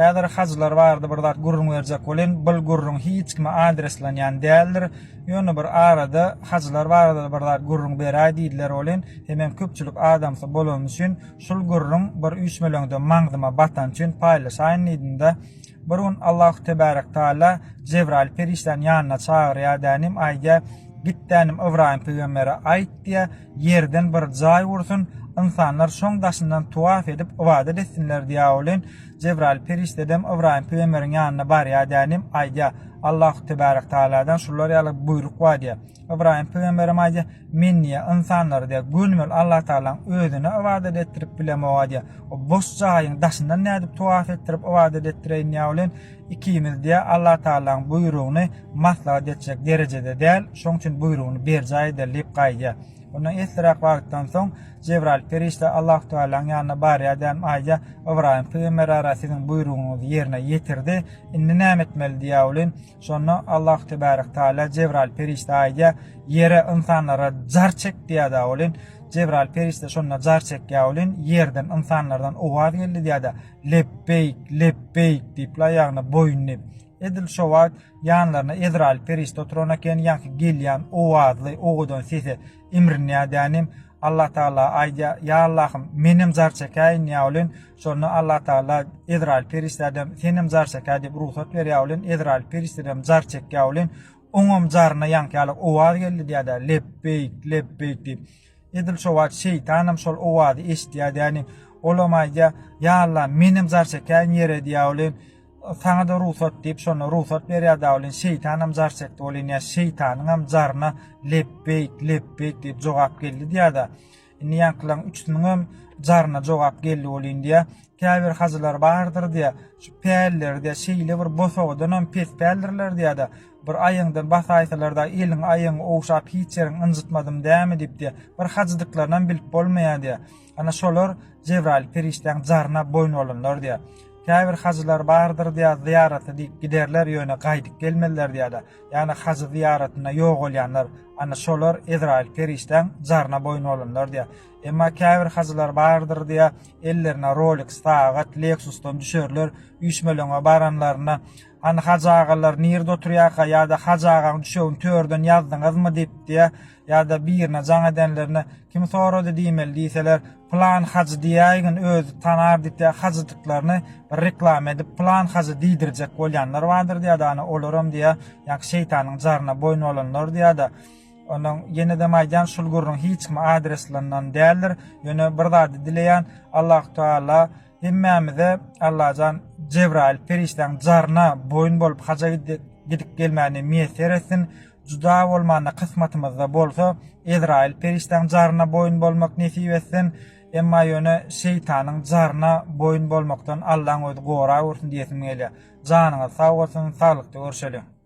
Käder hacılar bardy bir zat gurrun berjek bolen, bul gurrun hiç kime adreslenýän däldir. Ýöne bir arada hacılar bardy bir zat gurrun beräýär diýdiler bolen, hemem köpçülik adamsa bolan üçin şol gurrun bir 3 million maňzyma batan üçin paýlaşaýan idinde. Bir gün Allah tebarek taala Cebrail perişten ýanyna çagyrýar dänim aýga gitdänim Ibrahim peýgambere aýtdy, yerden bir jaý ursun, insanlar şoň daşyndan tuwaf edip ibadet etsinler diýär bolen. Cebrail periştedem Ibrahim peýgamberiň ýanyna barýar dänim aýga Allah tebarek taaladan şular ýaly buyruk bar diýär. Ibrahim peýgamberim aýdy, men niýe insanlar diýär gönül Allah taalaň özüne ibadet ettirip bilemok diýär. O boş jaýyň daşyndan nädip tuwaf ettirip ibadet etdireýin ýa bolen, ikimiz diýär Allah taalaň buyrugyny maslahat etjek derejede däl, şoň üçin buyrugyny berjäýdi diýip gaýdy. Ondan esrak wagtdan soň Cebrail perişte Allah Teala'nın ýanyna barýar däm aýja Ibrahim peýgamber arasynyň buyrugyny ýerine ýetirdi. Indi näme etmeli diýär bolen. Şonu Allah tebarek taala Cebrail perişte aýja ýere insanlara jar çek diýär bolen. Cebrail perişte şonna jar çekýär bolen, ýerden insanlardan owaz geldi diýär. Lebbeyk lebbeyk diýip ýagna boýunyp edil şowat ýanlaryna Ezrail perişte oturanaken ýanky gelýän owazly ogudan sesi imrinýär dänim. Allah Taala aýdy, ya Allahym menim jar çekäýin ýa bolen. Şonu Allah Taala Ezrail perişteden senim jar çekä diýip ruhsat berýär bolen. Ezrail perişteden jar çekýär bolen. Oňam jarna ýanky owaz geldi diýär. Lebbeyk lebbeyk diýip edil şowat şeytanam şol owazy eşitýär dänim. Olam aýdy, ya Allah menim jar çekäýin ýere diýär bolen. Sana da ruhsat diýip şonu ruhsat berýär däwlen şeytanam jar çekdi bolen ýa şeytanyňam jarna lebbeyk lebbeyk diýip jogap geldi diýär. Indi ýankylaň üçüniňem jarna jogap geldi bolen diýär. Käbir hacılar bardyr diýär. Şu pällerde şeýle bir bosogdan pes päldirler diýär. Bir aýyňdan basaýsalarda eliň aýyň owşap hiç ýeriň ynjytmadym dämi diýip diýär. Bir hacıdyklardan bilip bolmaýar diýär. Ana şolar Cebrail perişten jarna boýun bolanlar diýär. Käbir hacılar bardyr diýär, ziýarata diýip giderler ýöne gaýdyp gelmeliler diýär. Ýani hacı ziýaratyna ýok bolýanlar ana şolar Ezrail perişten jarna boýun bolanlar diýär. Emma käbir hacılar bardyr diýär, ellerine Rolex sagat, Lexus'tan düşerler, 3 milliona baranlaryna ana hacı agalar nirde oturýarka ýa-da hacı agaň düşegiň törden ýazdyňyzmy diýip diýär, ýa-da birine jaň edenlerine kim sorady diýmeli diýseler, plan hacı diýägin özü tanar diýip hacıdyklaryny reklam edip plan hacı diýdirjek bolýanlar bardyr diýär. Ana olaram diýär, ýa şeytanyň jarna boýun bolanlar diýär. Onuň ýene-de maýdan şol gurrun hiç kim adreslerinden däldir. Ýöne bir zat dileýän Allah Taala hemmemize Allah'dan Cebrail perişten jarna boyun bolup haja gidip gelmäni meýser etsin. Juda bolmanda kısmatymyzda bolsa Ezrail perişten jarna boyun bolmak nesip etsin. Emma ýöne şeytanyň jarna boyun bolmakdan Allahyň özi gora ursun diýesim gelýär. Janyňyz sag bolsun, saglykda görüşelim.